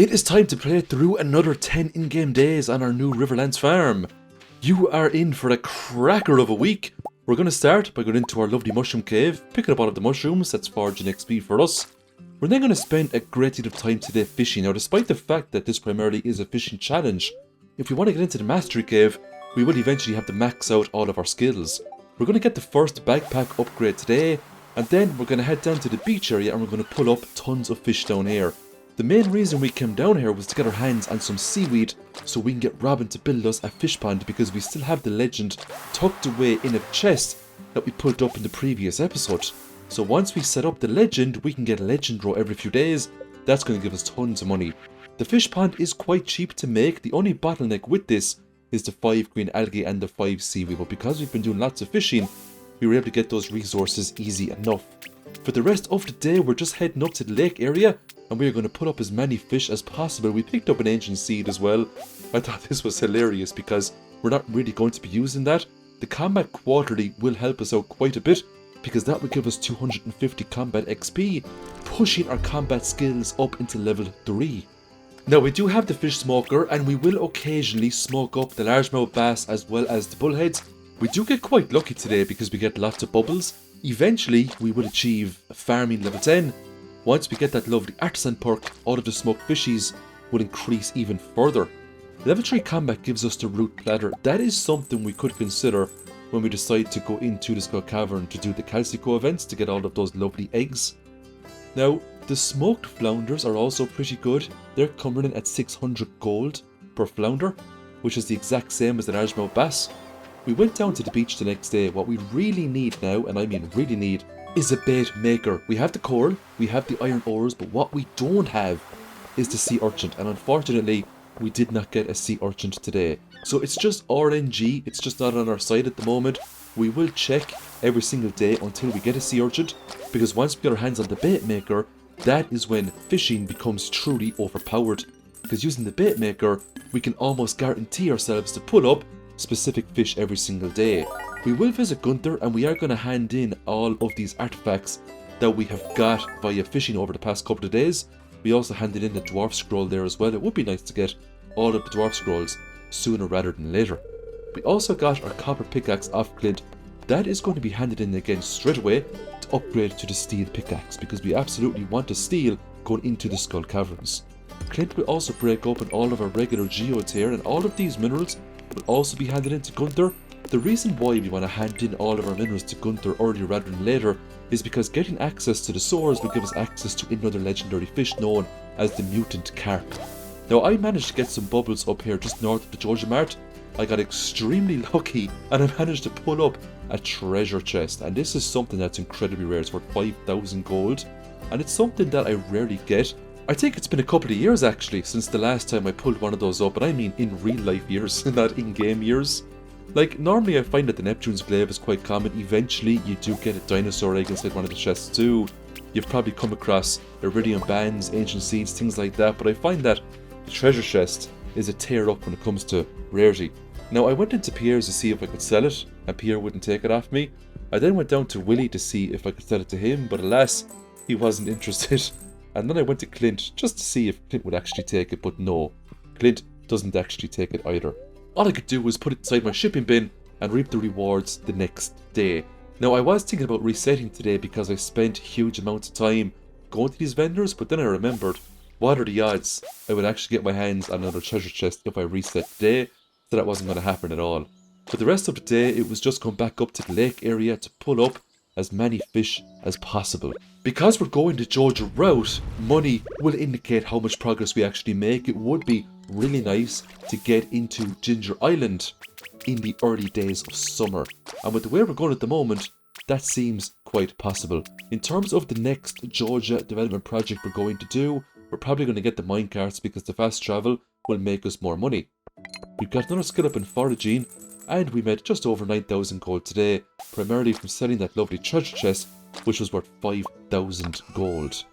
It is time to play through another 10 in-game days on our new Riverlands farm. You are in for a cracker of a week. We're going to start by going into our lovely mushroom cave, picking up all of the mushrooms, that's foraging XP for us. We're then going to spend a great deal of time today fishing. Now, despite the fact that this primarily is a fishing challenge, if we want to get into the mastery cave, we will eventually have to max out all of our skills. We're going to get the first backpack upgrade today, and then we're going to head down to the beach area and we're going to pull up tons of fish down here. The main reason we came down here was to get our hands on some seaweed so we can get Robin to build us a fish pond, because we still have the legend tucked away in a chest that we pulled up in the previous episode. So once we set up the legend, we can get a legend row every few days. That's going to give us tons of money. The fish pond is quite cheap to make. The only bottleneck with this is the 5 green algae and the 5 seaweed, but because we've been doing lots of fishing, we were able to get those resources easy enough. For the rest of the day, we're just heading up to the lake area and we're going to put up as many fish as possible. We picked up an ancient seed as well. I thought this was hilarious because we're not really going to be using that. The combat quarterly will help us out quite a bit because that will give us 250 combat XP, pushing our combat skills up into level 3. Now, we do have the fish smoker and we will occasionally smoke up the largemouth bass as well as the bullheads. We do get quite lucky today because we get lots of bubbles. Eventually, we will achieve farming level 10. Once we get that lovely artisan perk, all of the smoked fishies will increase even further. Level 3 combat gives us the root platter. That is something we could consider when we decide to go into the Skull Cavern to do the Calico events to get all of those lovely eggs. Now, the smoked flounders are also pretty good. They're coming in at 600 gold per flounder, which is the exact same as the largemouth bass. We went down to the beach the next day. What we really need now, and I mean really need, is a bait maker. We have the coral, we have the iron ores, but what we don't have is the sea urchin, and unfortunately we did not get a sea urchin today. So it's just RNG, it's just not on our side at the moment. We will check every single day until we get a sea urchin, because once we get our hands on the bait maker, that is when fishing becomes truly overpowered. Because using the bait maker, we can almost guarantee ourselves to pull up specific fish every single day. We will visit Gunther and we are going to hand in all of these artifacts that we have got via fishing over the past couple of days. We also handed in the dwarf scroll there as well. It would be nice to get all of the dwarf scrolls sooner rather than later. We also got our copper pickaxe off Clint. That is going to be handed in again straight away to upgrade to the steel pickaxe, because we absolutely want a steel going into the Skull Caverns. Clint will also break open all of our regular geodes here, and all of these minerals will also be handed in to Gunther. The reason why we want to hand in all of our minerals to Gunther earlier rather than later is because getting access to the swords will give us access to another legendary fish known as the mutant carp. Now, I managed to get some bubbles up here just north of the Georgia Mart. I got extremely lucky and I managed to pull up a treasure chest, and this is something that's incredibly rare. It's worth 5,000 gold and it's something that I rarely get. I think it's been a couple of years actually since the last time I pulled one of those up, and I mean in real life years, not in-game years. Like, normally I find that the Neptune's glaive is quite common. Eventually you do get a dinosaur egg inside one of the chests too. You've probably come across iridium bands, ancient seeds, things like that, but I find that the treasure chest is a tear up when it comes to rarity. Now, I went into Pierre's to see if I could sell it, and Pierre wouldn't take it off me. I then went down to Willie to see if I could sell it to him, but alas, he wasn't interested. And then I went to Clint just to see if Clint would actually take it, but no, Clint doesn't actually take it either. All I could do was put it inside my shipping bin and reap the rewards the next day. Now, I was thinking about resetting today because I spent huge amounts of time going to these vendors, but then I remembered, what are the odds I would actually get my hands on another treasure chest if I reset today? So that wasn't going to happen at all. For the rest of the day, it was just going back up to the lake area to pull up as many fish as possible. Because we're going the Georgia route, money will indicate how much progress we actually make. It would be really nice to get into Ginger Island in the early days of summer. And with the way we're going at the moment, that seems quite possible. In terms of the next Georgia development project we're going to do, we're probably going to get the minecarts because the fast travel will make us more money. We've got another skill up in Foraging, and we made just over 9,000 gold today, primarily from selling that lovely treasure chest, which was worth 5,000 gold.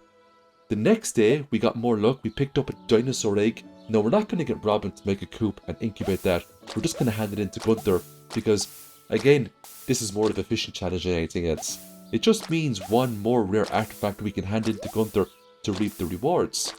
The next day, we got more luck. We picked up a dinosaur egg. Now, we're not going to get Robin to make a coop and incubate that. We're just going to hand it in to Gunther because, again, this is more of a fishing challenge than anything else. It just means one more rare artifact we can hand in to Gunther to reap the rewards.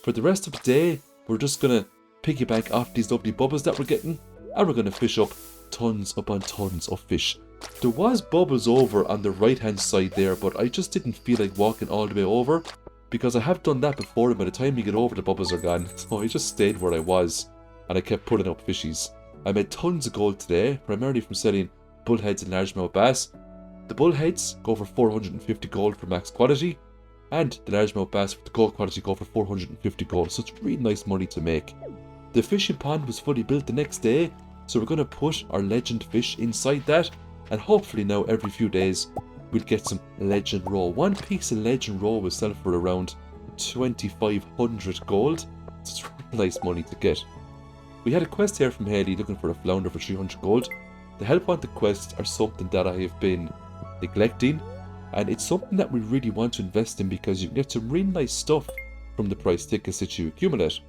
For the rest of the day, we're just gonna piggyback off these lovely bubbles that we're getting, and we're gonna fish up tons upon tons of fish. There was bubbles over on the right hand side there, but I just didn't feel like walking all the way over, because I have done that before, and by the time you get over, the bubbles are gone. So I just stayed where I was, and I kept putting up fishies. I made tons of gold today, primarily from selling bullheads and largemouth bass. The bullheads go for 450 gold for max quality, and the largemouth bass for the gold quality go for 450 gold, so it's really nice money to make. The fishing pond was fully built the next day, so we're going to put our legend fish inside that, and hopefully now every few days we'll get some legend roe. One piece of legend roe will sell for around 2,500 gold, so it's really nice money to get. We had a quest here from Haley looking for a flounder for 300 gold. The help wanted quests are something that I have been neglecting, and it's something that we really want to invest in because you can get some really nice stuff from the prize tickets that you accumulate.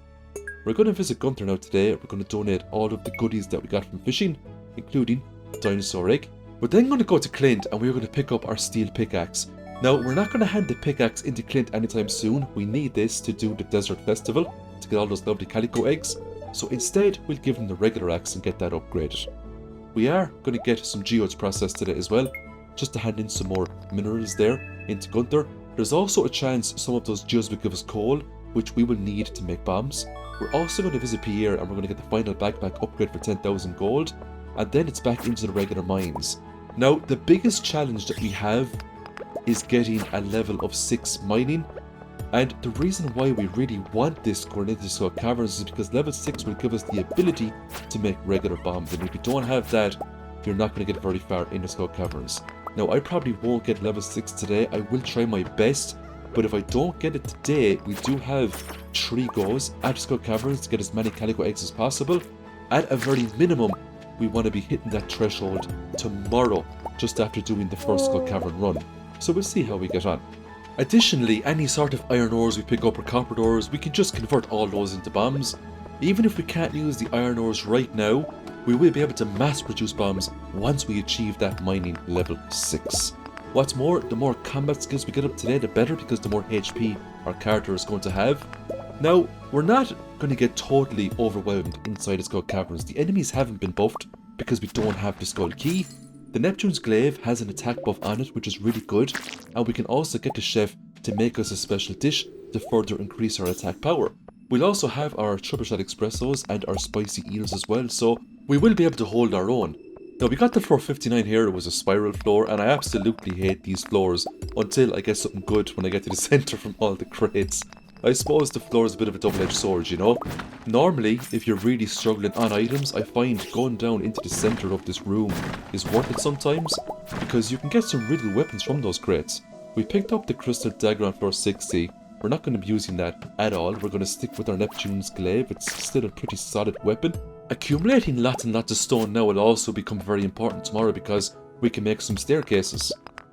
We're going to visit Gunther now today. We're going to donate all of the goodies that we got from fishing, including the dinosaur egg. We're then going to go to Clint and we're going to pick up our steel pickaxe. Now, we're not going to hand the pickaxe into Clint anytime soon. We need this to do the desert festival to get all those lovely calico eggs. So instead, we'll give him the regular axe and get that upgraded. We are going to get some geodes processed today as well, just to hand in some more minerals there into Gunther. There's also a chance some of those geodes will give us coal, which we will need to make bombs. We're also going to visit Pierre and we're going to get the final backpack upgrade for 10,000 gold, and then it's back into the regular mines. Now, the biggest challenge that we have is getting a level of 6 mining, and the reason why we really want this going into the Skull Caverns is because level 6 will give us the ability to make regular bombs, and if you don't have that, you're not going to get very far in the Skull Caverns. Now, I probably won't get level 6 today. I will try my best, but if I don't get it today, we do have 3 goes at Skull Caverns to get as many calico eggs as possible. At a very minimum, we want to be hitting that threshold tomorrow, just after doing the first Skull Cavern run. So we'll see how we get on. Additionally, any sort of iron ores we pick up or copper ores, we can just convert all those into bombs. Even if we can't use the iron ores right now, we will be able to mass produce bombs once we achieve that mining level 6. What's more, the more combat skills we get up today, the better, because the more HP our character is going to have. Now, we're not going to get totally overwhelmed inside the Skull Caverns. The enemies haven't been buffed because we don't have the Skull Key. The Neptune's Glaive has an attack buff on it, which is really good, and we can also get the chef to make us a special dish to further increase our attack power. We'll also have our triple shot espressos and our spicy eels as well, so we will be able to hold our own. Now, we got the floor 59 here. It was a spiral floor, and I absolutely hate these floors until I get something good when I get to the center from all the crates. I suppose the floor is a bit of a double-edged sword, you know? Normally, if you're really struggling on items, I find going down into the center of this room is worth it sometimes, because you can get some really good weapons from those crates. We picked up the crystal dagger on floor 60. We're not going to be using that at all. We're going to stick with our Neptune's Glaive. It's still a pretty solid weapon. Accumulating lots and lots of stone now will also become very important tomorrow because we can make some staircases.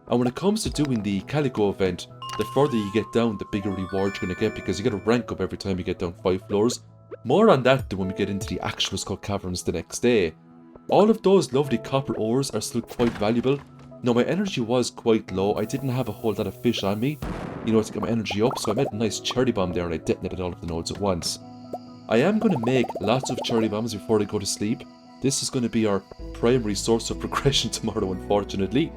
And when it comes to doing the Calico event, the further you get down, the bigger reward you're going to get, because you get a rank up every time you get down 5 floors. More on that when we get into the actual Skull Caverns the next day. All of those lovely copper ores are still quite valuable. Now, my energy was quite low. I didn't have a whole lot of fish on me, you know, to get my energy up, so I made a nice cherry bomb there and I detonated all of the nodes at once. I am going to make lots of cherry bombs before I go to sleep. This is going to be our primary source of progression tomorrow, unfortunately.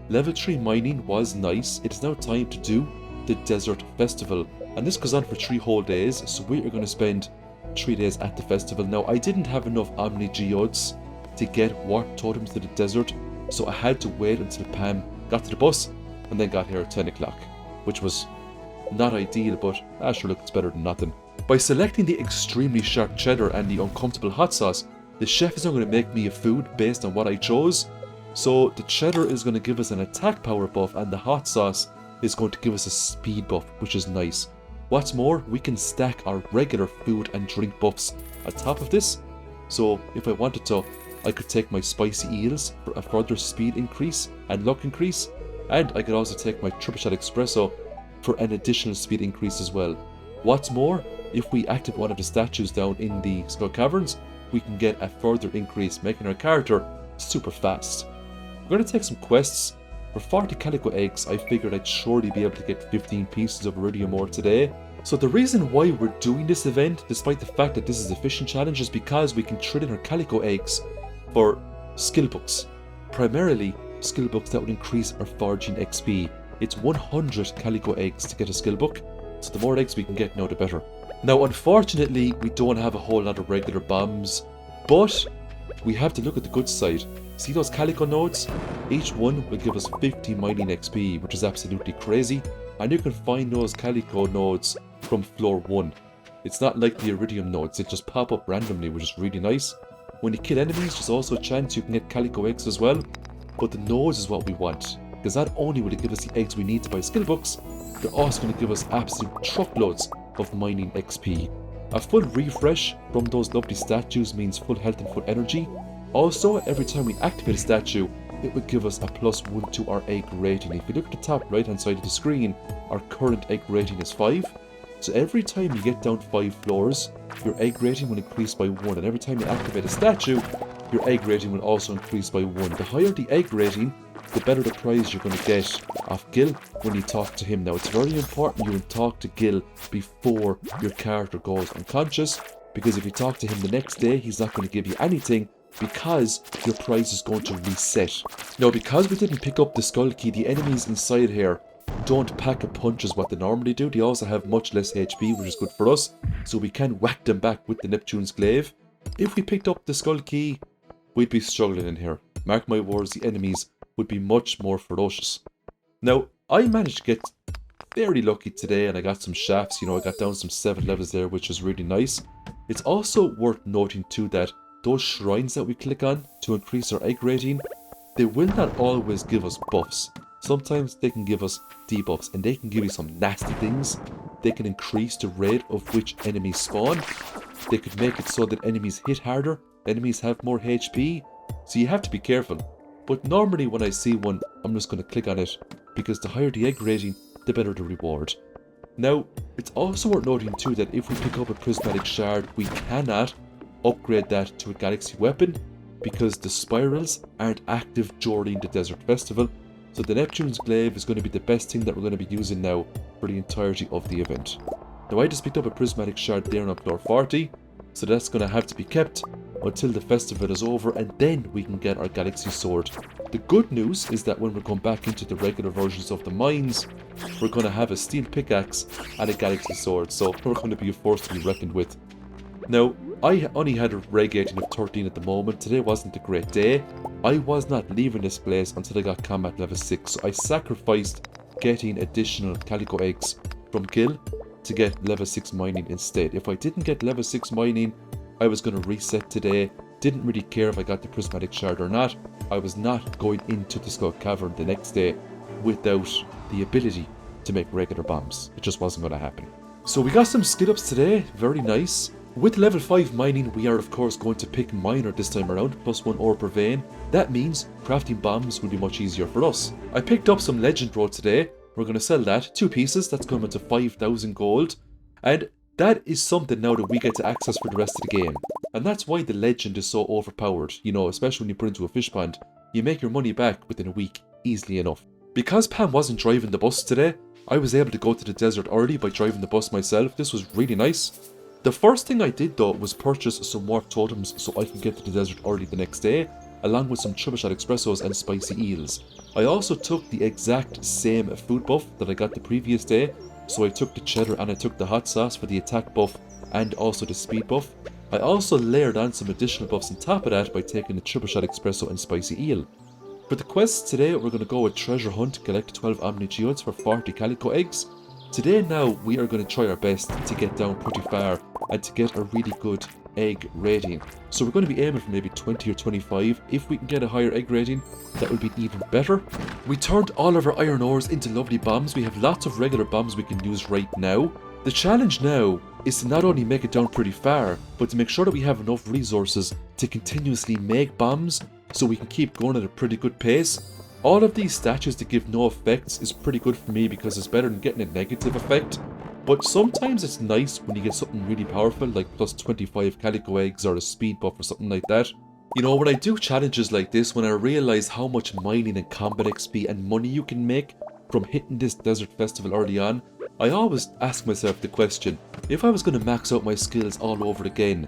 Level 3 mining was nice. It is now time to do the Desert Festival, and this goes on for 3 whole days, so we are going to spend 3 days at the festival. Now, I didn't have enough Omni Geodes to get warp totems to the desert, so I had to wait until Pam got to the bus and then got here at 10 o'clock, which was not ideal, but sure, look, it's better than nothing. By selecting the extremely sharp cheddar and the uncomfortable hot sauce, the chef is now going to make me a food based on what I chose. So the cheddar is going to give us an attack power buff, and the hot sauce is going to give us a speed buff, which is nice. What's more, we can stack our regular food and drink buffs on top of this. So if I wanted to, I could take my spicy eels for a further speed increase and luck increase, and I could also take my triple shot espresso for an additional speed increase as well. What's more, if we activate one of the statues down in the Skull Caverns, we can get a further increase, making our character super fast. We're going to take some quests. For 40 calico eggs, I figured I'd surely be able to get 15 pieces of iridium ore today, So the reason why we're doing this event, despite the fact that this is a fishing challenge, is because we can trade in our Calico eggs for skill books. Primarily, skill books that would increase our foraging XP. It's 100 Calico eggs to get a skill book, so the more eggs we can get now, the better. Now, unfortunately, we don't have a whole lot of regular bombs, but we have to look at the good side. See those Calico nodes? Each one will give us 50 mining XP, which is absolutely crazy, and you can find those Calico nodes from floor 1. It's not like the Iridium nodes, they just pop up randomly, which is really nice. When you kill enemies, there's also a chance you can get Calico eggs as well, but the nodes is what we want, because not only will it give us the eggs we need to buy skill books, they're also going to give us absolute truckloads of mining XP. A full refresh from those lovely statues means full health and full energy. Also, every time we activate a statue, it would give us a +1 to our egg rating. If you look at the top right hand side of the screen, our current egg rating is 5. So every time you get down 5 floors, your egg rating will increase by 1. And every time you activate a statue, your egg rating will also increase by 1. The higher the egg rating, the better the prize you're going to get off Gil when you talk to him. Now, it's very important you talk to Gil before your character goes unconscious, because if you talk to him the next day, he's not going to give you anything, because your prize is going to reset. Now, because we didn't pick up the skull key, the enemies inside here don't pack a punch as what they normally do. They also have much less HP, which is good for us, so we can whack them back with the Neptune's Glaive. If we picked up the skull key, we'd be struggling in here. Mark my words, the enemies would be much more ferocious. Now, I managed to get very lucky today, and I got some shafts. I got down some 7 levels there, which is really nice. It's also worth noting too that those shrines that we click on to increase our egg rating, they will not always give us buffs. Sometimes they can give us debuffs, and they can give you some nasty things. They can increase the rate of which enemies spawn. They could make it so that enemies hit harder, enemies have more HP, so you have to be careful. But normally when I see one, I'm just going to click on it, because the higher the egg rating, the better the reward. Now, it's also worth noting too that if we pick up a prismatic shard, we cannot upgrade that to a galaxy weapon, because the spirals aren't active during the Desert Festival. So the Neptune's Glaive is going to be the best thing that we're going to be using now for the entirety of the event. Now, I just picked up a prismatic shard there on floor 40, so that's going to have to be kept until the festival is over, and then we can get our galaxy sword. The good news is that when we come back into the regular versions of the mines, we're going to have a steel pickaxe and a galaxy sword, so we're going to be a force to be reckoned with. Now, I only had a reg rating of 13 at the moment. Today wasn't a great day. I was not leaving this place until I got combat level 6, so I sacrificed getting additional Calico eggs from Gil to get level 6 mining instead. If I didn't get level 6 mining, I was going to reset today. Didn't really care if I got the prismatic shard or not. I was not going into the Skull Cavern the next day without the ability to make regular bombs. It just wasn't going to happen. So we got some skill ups today, very nice. With level 5 mining, we are of course going to pick miner this time around, +1 ore per vein. That means crafting bombs will be much easier for us. I picked up some legend road today. We're going to sell that, 2 pieces, that's coming to 5,000 gold. And that is something now that we get to access for the rest of the game. And that's why the legend is so overpowered, especially when you put it into a fish pond. You make your money back within a week, easily enough. Because Pam wasn't driving the bus today, I was able to go to the desert early by driving the bus myself. This was really nice. The first thing I did though was purchase some more totems so I can get to the desert early the next day, along with some triple shot espressos and spicy eels. I also took the exact same food buff that I got the previous day, so I took the cheddar and I took the hot sauce for the attack buff and also the speed buff. I also layered on some additional buffs on top of that by taking the triple shot espresso and spicy eel. For the quests today, we're going to go with treasure hunt, collect 12 omni geodes for 40 calico eggs. Today now, we are going to try our best to get down pretty far and to get a really good egg rating. So we're going to be aiming for maybe 20 or 25. If we can get a higher egg rating, that would be even better. We turned all of our iron ores into lovely bombs. We have lots of regular bombs we can use right now. The challenge now is to not only make it down pretty far, but to make sure that we have enough resources to continuously make bombs so we can keep going at a pretty good pace. All of these statues that give no effects is pretty good for me because it's better than getting a negative effect. But sometimes it's nice when you get something really powerful like plus 25 calico eggs or a speed buff or something like that. When I do challenges like this, when I realise how much mining and combat XP and money you can make from hitting this desert festival early on, I always ask myself the question, if I was going to max out my skills all over again,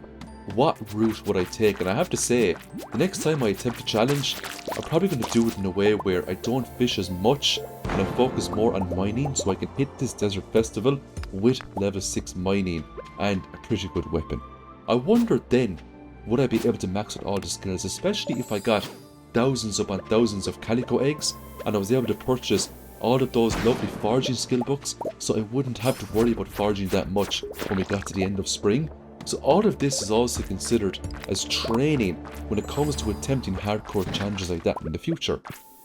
what route would I take? And I have to say, the next time I attempt a challenge, I'm probably going to do it in a way where I don't fish as much and I focus more on mining so I can hit this desert festival with level 6 mining and a pretty good weapon. I wonder then, would I be able to max out all the skills, especially if I got thousands upon thousands of Calico eggs and I was able to purchase all of those lovely foraging skill books, so I wouldn't have to worry about foraging that much when we got to the end of spring. So all of this is also considered as training when it comes to attempting hardcore challenges like that in the future.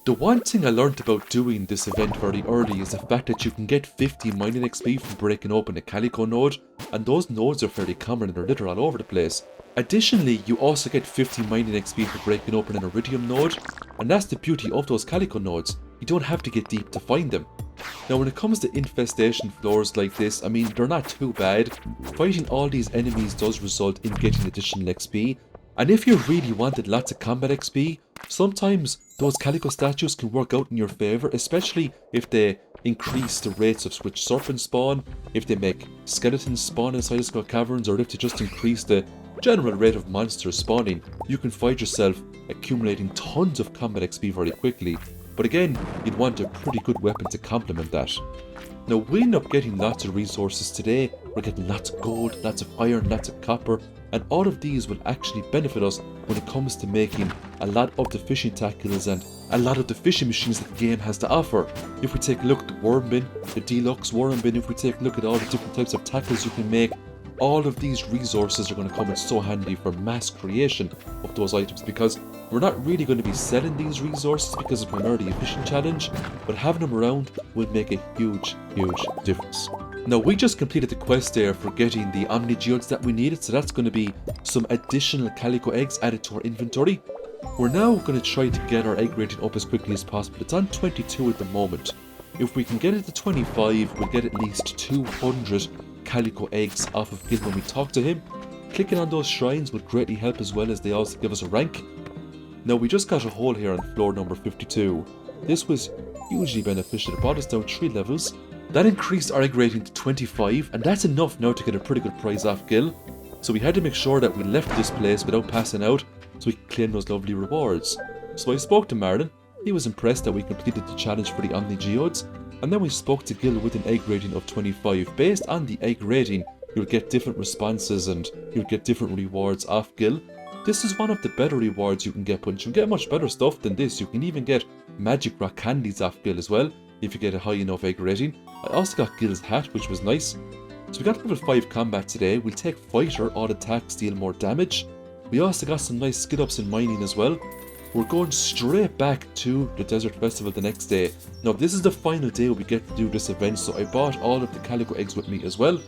The one thing I learned about doing this event very early is the fact that you can get 50 mining XP from breaking open a Calico node, and those nodes are fairly common and they're littered all over the place. Additionally, you also get 50 mining XP for breaking open an Iridium node, and that's the beauty of those Calico nodes. You don't have to get deep to find them. Now when it comes to infestation floors like this, I mean, they're not too bad. Fighting all these enemies does result in getting additional XP, and if you really wanted lots of combat XP, sometimes those Calico statues can work out in your favour, especially if they increase the rates of which serpents spawn, if they make skeletons spawn inside the skull caverns, or if they just increase the general rate of monsters spawning. You can find yourself accumulating tons of combat XP very quickly. But again, you'd want a pretty good weapon to complement that. Now we end up getting lots of resources today. We're getting lots of gold, lots of iron, lots of copper, and all of these will actually benefit us when it comes to making a lot of the fishing tackles and a lot of the fishing machines that the game has to offer. If we take a look at the worm bin, the deluxe worm bin, if we take a look at all the different types of tackles you can make, all of these resources are going to come in so handy for mass creation of those items, because we're not really going to be selling these resources because it's primarily a fishing challenge, but having them around will make a huge difference. Now we just completed the quest there for getting the Omni Geodes that we needed, so that's going to be some additional Calico eggs added to our inventory. We're now going to try to get our egg rating up as quickly as possible. It's on 22 at the moment. If we can get it to 25, we'll get at least 200 Calico eggs off of Gil when we talk to him. Clicking on those shrines would greatly help, as well as they also give us a rank. Now we just got a hole here on floor number 52. This was hugely beneficial. It brought us down 3 levels. That increased our egg rating to 25, and that's enough now to get a pretty good prize off Gil. So we had to make sure that we left this place without passing out, so we could claim those lovely rewards. So I spoke to Marlon. He was impressed that we completed the challenge for the Omni Geodes, and then we spoke to Gil with an egg rating of 25. Based on the egg rating, you'll get different responses and you'll get different rewards off Gil. This is one of the better rewards you can get, but you can get much better stuff than this. You can even get magic rock candies off Gil as well, if you get a high enough egg rating. I also got Gil's hat, which was nice. So we got level 5 combat today. We'll take fighter, all attacks deal more damage. We also got some nice skill ups in mining as well. We're going straight back to the Desert Festival the next day. Now this is the final day we get to do this event, so I bought all of the Calico eggs with me as well.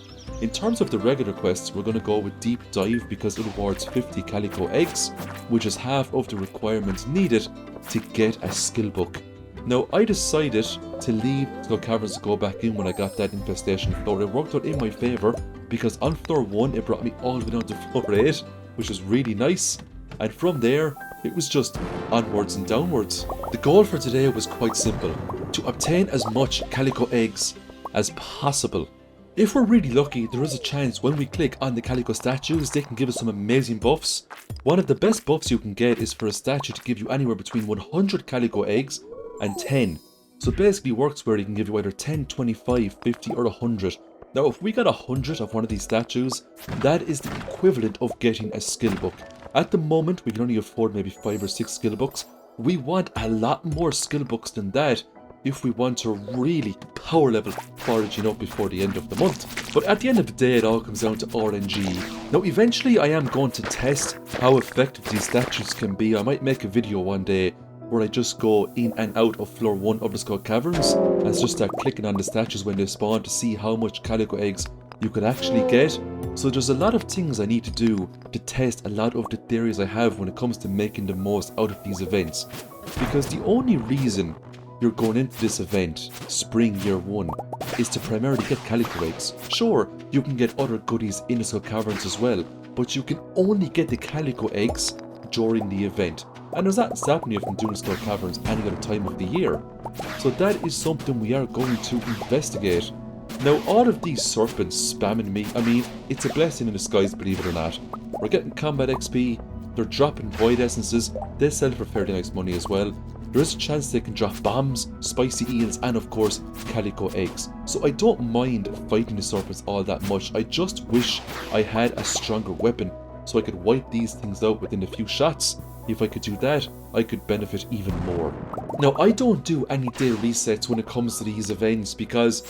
In terms of the regular quests, we're going to go with Deep Dive because it rewards 50 Calico eggs, which is half of the requirements needed to get a skill book. Now I decided to leave Skull Caverns to go back in when I got that infestation floor. It worked out in my favour because on floor 1 it brought me all the way down to floor 8, which was really nice, and from there it was just onwards and downwards. The goal for today was quite simple: to obtain as much Calico eggs as possible. If we're really lucky, there is a chance when we click on the Calico statues, they can give us some amazing buffs. One of the best buffs you can get is for a statue to give you anywhere between 100 Calico eggs and 10. So it basically works where he can give you either 10, 25, 50 or 100. Now if we got 100 of one of these statues, that is the equivalent of getting a skill book. At the moment we can only afford maybe 5 or 6 skill books. We want a lot more skill books than that if we want to really power level foraging up before the end of the month. But at the end of the day, it all comes down to RNG. Now eventually I am going to test how effective these statues can be. I might make a video one day where I just go in and out of floor 1 of the Skull Caverns and just start clicking on the statues when they spawn to see how much Calico eggs you could actually get. So there's a lot of things I need to do to test a lot of the theories I have when it comes to making the most out of these events. Because the only reason you're going into this event, Spring Year 1, is to primarily get Calico eggs. Sure, you can get other goodies in the Skull Caverns as well, but you can only get the Calico eggs during the event. And there's not stopping you from doing Skull Caverns any other time of the year. So that is something we are going to investigate. Now, all of these serpents spamming me, I mean, it's a blessing in disguise, believe it or not. We're getting combat XP, they're dropping void essences, they sell for fairly nice money as well. There is a chance they can drop bombs, spicy eels, and of course, calico eggs. So I don't mind fighting the serpents all that much, I just wish I had a stronger weapon so I could wipe these things out within a few shots. If I could do that, I could benefit even more. Now, I don't do any day resets when it comes to these events because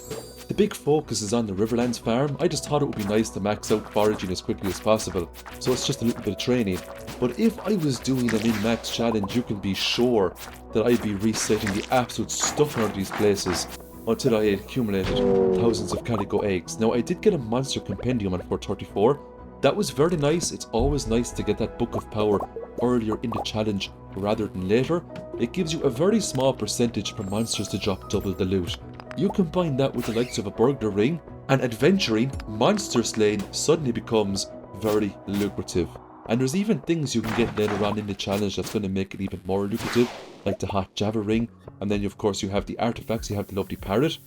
the big focus is on the Riverlands farm. I just thought it would be nice to max out foraging as quickly as possible, so it's just a little bit of training. But if I was doing a min-max challenge, you can be sure that I'd be resetting the absolute stuff out of these places until I had accumulated thousands of calico eggs. Now, I did get a monster compendium on 434. That was very nice. It's always nice to get that book of power earlier in the challenge rather than later. It gives you a very small percentage for monsters to drop double the loot. You combine that with the likes of a burglar ring, and adventuring, monster slaying suddenly becomes very lucrative. And there's even things you can get later on in the challenge that's going to make it even more lucrative, like the hot Java ring, and then of course you have the artifacts, you have the lovely parrot.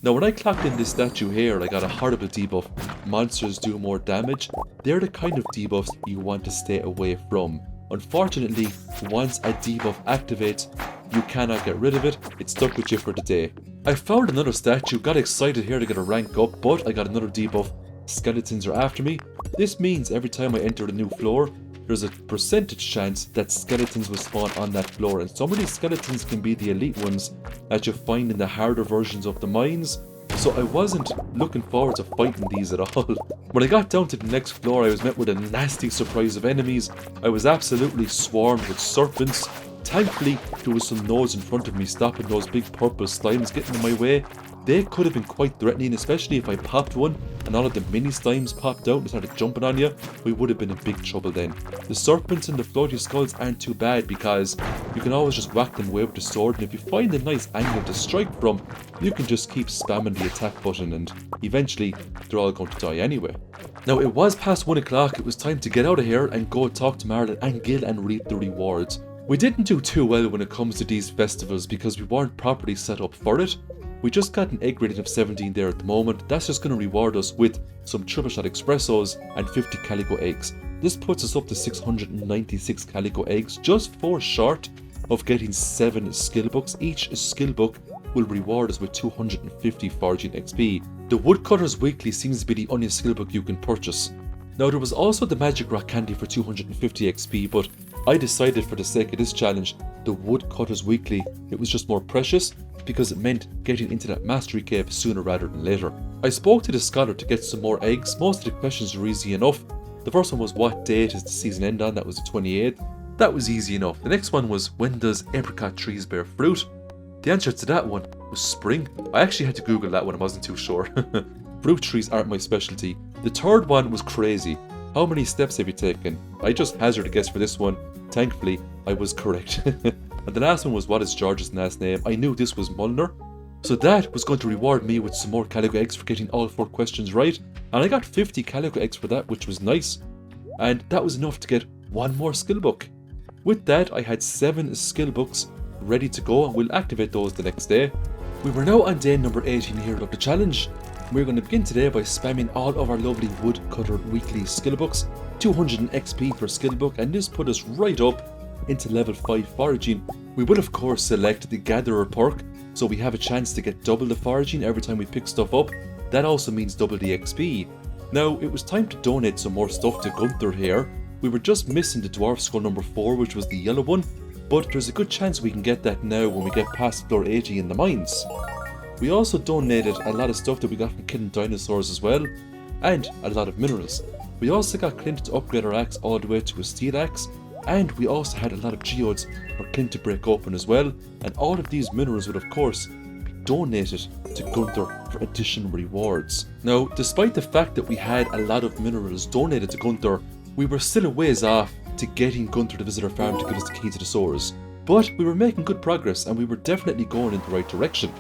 Now, when I clocked in this statue here, I got a horrible debuff. Monsters do more damage. They're the kind of debuffs you want to stay away from. Unfortunately, once a debuff activates, you cannot get rid of it. It's stuck with you for the day. I found another statue, got excited here to get a rank up, but I got another debuff. Skeletons are after me. This means every time I enter a new floor, there's a percentage chance that skeletons will spawn on that floor, and some of these skeletons can be the elite ones that you find in the harder versions of the mines. So I wasn't looking forward to fighting these at all. When I got down to the next floor, I was met with a nasty surprise of enemies. I was absolutely swarmed with serpents. Thankfully, there was some nodes in front of me stopping those big purple slimes getting in my way. They could have been quite threatening, especially if I popped one and all of the mini slimes popped out and started jumping on you. We would have been in big trouble then. The serpents and the floaty skulls aren't too bad because you can always just whack them away with the sword, and if you find a nice angle to strike from, you can just keep spamming the attack button and eventually they're all going to die anyway. Now, it was past 1 o'clock, it was time to get out of here and go talk to Marlon and Gil and reap the rewards. We didn't do too well when it comes to these festivals because we weren't properly set up for it. We just got an egg rating of 17 there at the moment. That's just going to reward us with some triple shot espressos and 50 calico eggs. This puts us up to 696 calico eggs, just 4 short of getting 7 skill books. Each skill book will reward us with 250 foraging XP. The Woodcutter's Weekly seems to be the only skill book you can purchase. Now, there was also the Magic Rock Candy for 250 XP, but I decided for the sake of this challenge, the Woodcutter's Weekly, it was just more precious because it meant getting into that mastery cave sooner rather than later. I spoke to the scholar to get some more eggs. Most of the questions were easy enough. The first one was what date is the season end on, that was the 28th. That was easy enough. The next one was when does apricot trees bear fruit? The answer to that one was spring. I actually had to Google that one, I wasn't too sure. Fruit trees aren't my specialty. The third one was crazy. How many steps have you taken? I just hazarded a guess for this one. Thankfully, I was correct. And the last one was what is George's last name? I knew this was Mullner. So that was going to reward me with some more calico eggs for getting all 4 questions right. And I got 50 calico eggs for that, which was nice. And that was enough to get 1 more skill book. With that, I had 7 skill books ready to go, and we'll activate those the next day. We were now on day number 18 here of the challenge. We're going to begin today by spamming all of our lovely Woodcutter Weekly skill books. 200 XP per skill book, and this put us right up into level 5 foraging. We will of course select the Gatherer perk, so we have a chance to get double the foraging every time we pick stuff up. That also means double the XP. Now, it was time to donate some more stuff to Gunther here. We were just missing the Dwarf Skull number 4, which was the yellow one, but there's a good chance we can get that now when we get past floor 80 in the mines. We also donated a lot of stuff that we got from killing dinosaurs as well, and a lot of minerals. We also got Clint to upgrade our axe all the way to a steel axe, and we also had a lot of geodes for Clint to break open as well, and all of these minerals would of course be donated to Gunther for additional rewards. Now, despite the fact that we had a lot of minerals donated to Gunther, we were still a ways off to getting Gunther to visit our farm to give us the key to the sewers. But we were making good progress and we were definitely going in the right direction.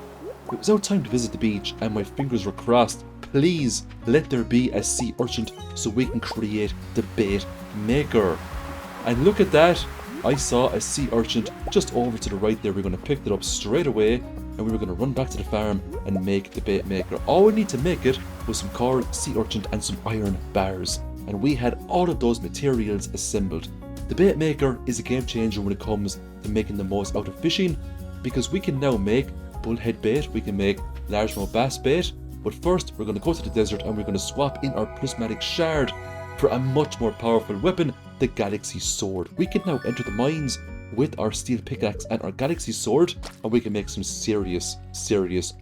It was our time to visit the beach and my fingers were crossed. Please let there be a sea urchin so we can create the bait maker. And look at that, I saw a sea urchin just over to the right there. We're going to pick it up straight away. and we were going to run back to the farm and make the bait maker. All we need to make it was some coral, sea urchin and some iron bars, and we had all of those materials assembled. The bait maker is a game changer when it comes to making the most out of fishing, because we can now make bullhead bait, we can make largemouth bass bait, but first we're going to go to the desert and we're going to swap in our prismatic shard for a much more powerful weapon, the galaxy sword. We can now enter the mines with our steel pickaxe and our galaxy sword, and we can make some serious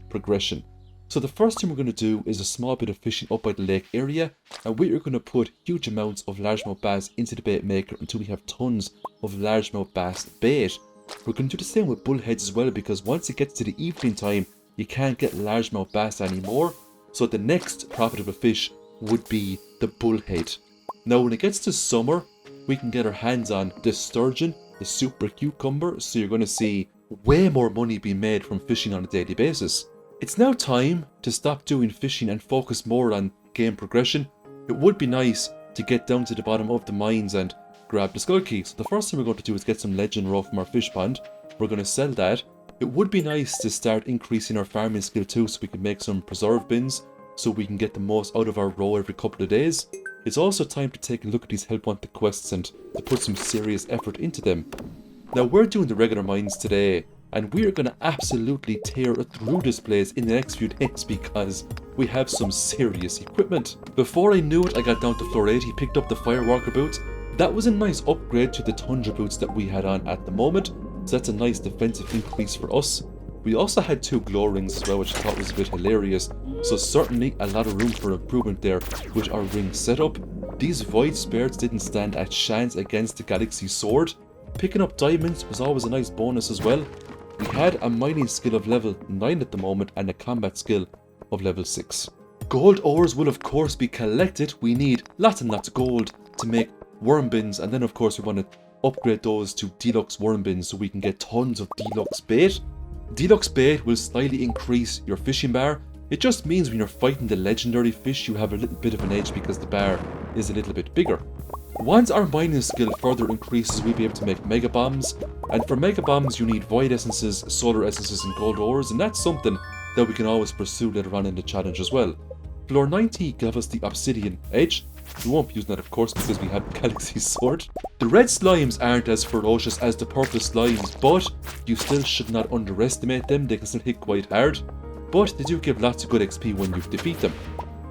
progression. So the first thing we're going to do is a small bit of fishing up by the lake area, and we are going to put huge amounts of largemouth bass into the bait maker until we have tons of largemouth bass bait. We're going to do the same with bullheads as well, because once it gets to the evening time, you can't get largemouth bass anymore. So the next profitable fish would be the bullhead. Now when it gets to summer, we can get our hands on the sturgeon, the super cucumber, so you're going to see way more money being made from fishing on a daily basis. It's now time to stop doing fishing and focus more on game progression. It would be nice to get down to the bottom of the mines and grab the skull key. So the first thing we're going to do is get some legend roe from our fish pond. We're going to sell that. It would be nice to start increasing our farming skill too, so we can make some preserve bins so we can get the most out of our roe every couple of days. It's also time to take a look at these help wanted quests and to put some serious effort into them. Now we're doing the regular mines today, and we are going to absolutely tear through this place in the next few days because we have some serious equipment. Before I knew it, I got down to floor 80, picked up the firewalker boots. That was a nice upgrade to the tundra boots that we had on at the moment, so that's a nice defensive increase for us. We also had 2 glow rings as well, which I thought was a bit hilarious, so certainly a lot of room for improvement there with our ring setup. These void spirits didn't stand a chance against the galaxy sword. Picking up diamonds was always a nice bonus as well. We had a mining skill of level 9 at the moment and a combat skill of level 6. Gold ores will of course be collected. We need lots and lots of gold to make worm bins, and then of course we want to upgrade those to deluxe worm bins so we can get tons of deluxe bait. Deluxe bait will slightly increase your fishing bar. It just means when you're fighting the legendary fish you have a little bit of an edge because the bar is a little bit bigger. Once our mining skill further increases, we'll be able to make mega bombs, and for mega bombs you need void essences, solar essences and gold ores, and that's something that we can always pursue later on in the challenge as well. Floor 90 gave us the obsidian edge. We won't be using that of course because we have galaxy sword. The red slimes aren't as ferocious as the purple slimes, but you still should not underestimate them. They can still hit quite hard, but they do give lots of good XP when you defeat them.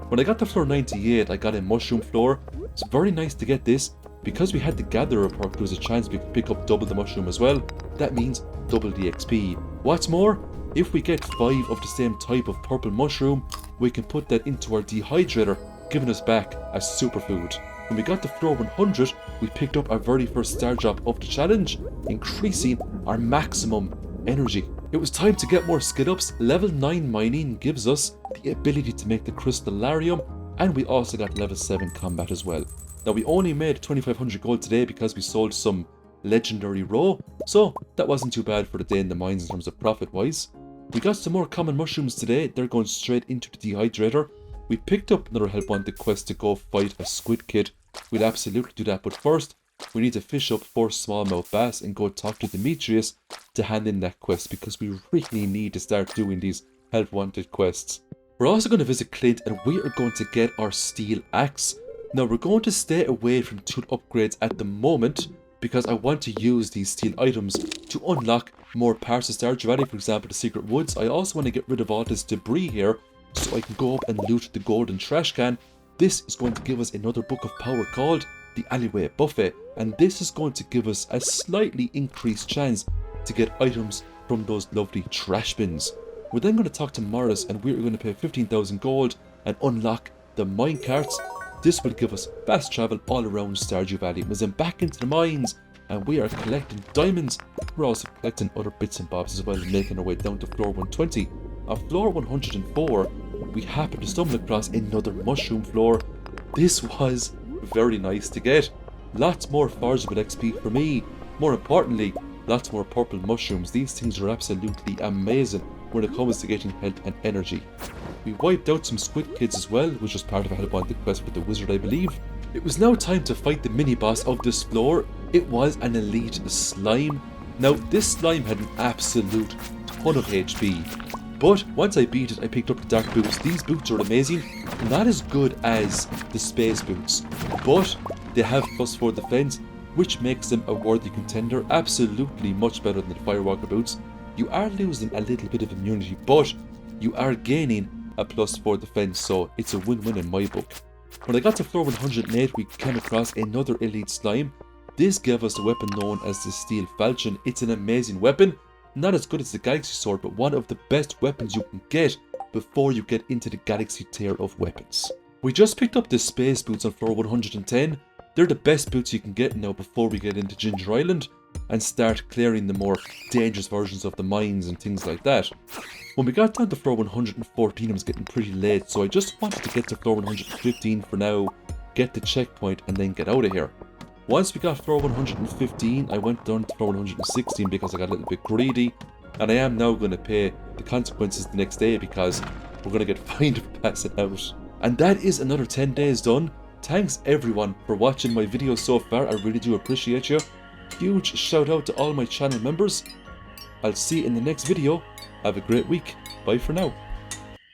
When I got to floor 98, I got a mushroom floor. It's very nice to get this. Because we had the gatherer perk, there was a chance we could pick up double the mushroom as well. That means double the XP. What's more, if we get 5 of the same type of purple mushroom, we can put that into our dehydrator, giving us back a superfood. When we got to floor 100, we picked up our very first star drop of the challenge, increasing our maximum energy. It was time to get more skill ups. Level 9 mining gives us the ability to make the crystallarium, and we also got level 7 combat as well. Now we only made 2500 gold today because we sold some legendary roe, so that wasn't too bad for the day in the mines in terms of profit wise. We got some more common mushrooms today. They're going straight into the dehydrator. We picked up another help wanted quest to go fight a squid kid. We'll absolutely do that, but first we need to fish up 4 smallmouth bass and go talk to Demetrius to hand in that quest because we really need to start doing these help wanted quests. We're also going to visit Clint and we are going to get our steel axe. Now we're going to stay away from tool upgrades at the moment because I want to use these steel items to unlock more parts of Stardew Valley, for example the secret woods. I also want to get rid of all this debris here so I can go up and loot the golden trash can. This is going to give us another book of power called the Alleyway Buffet, and this is going to give us a slightly increased chance to get items from those lovely trash bins. We're then going to talk to Morris and we're going to pay 15,000 gold and unlock the mine carts. This will give us fast travel all around Stardew Valley. We're then back into the mines and we are collecting diamonds. We're also collecting other bits and bobs as well, making our way down to floor 120. On floor 104, we happen to stumble across another mushroom floor. This was very nice to get. Lots more forageable XP for me. More importantly, lots more purple mushrooms. These things are absolutely amazing when it comes to getting health and energy. We wiped out some squid kids as well, which was part of a help wanted quest with the wizard I believe. It was now time to fight the mini boss of this floor. It was an elite slime. Now this slime had an absolute ton of HP. But once I beat it, I picked up the dark boots. These boots are amazing, not as good as the space boots, but they have +4 defense, which makes them a worthy contender. Absolutely much better than the firewalker boots. You are losing a little bit of immunity, but you are gaining a +4 defense, so it's a win-win in my book. When I got to floor 108, we came across another elite slime. This gave us a weapon known as the Steel Falchion. It's an amazing weapon, not as good as the Galaxy Sword, but one of the best weapons you can get before you get into the Galaxy tier of weapons. We just picked up the space boots on floor 110. They're the best boots you can get now before we get into Ginger Island and start clearing the more dangerous versions of the mines and things like that. When we got down to floor 114, it was getting pretty late, so I just wanted to get to floor 115 for now, get the checkpoint, and then get out of here. Once we got floor 115, I went down to floor 116 because I got a little bit greedy, and I am now going to pay the consequences the next day because we're going to get fined for passing out. And that is another 10 days done. Thanks everyone for watching my videos so far, I really do appreciate you. Huge shout out to all my channel members. I'll see you in the next video. Have a great week. Bye for now.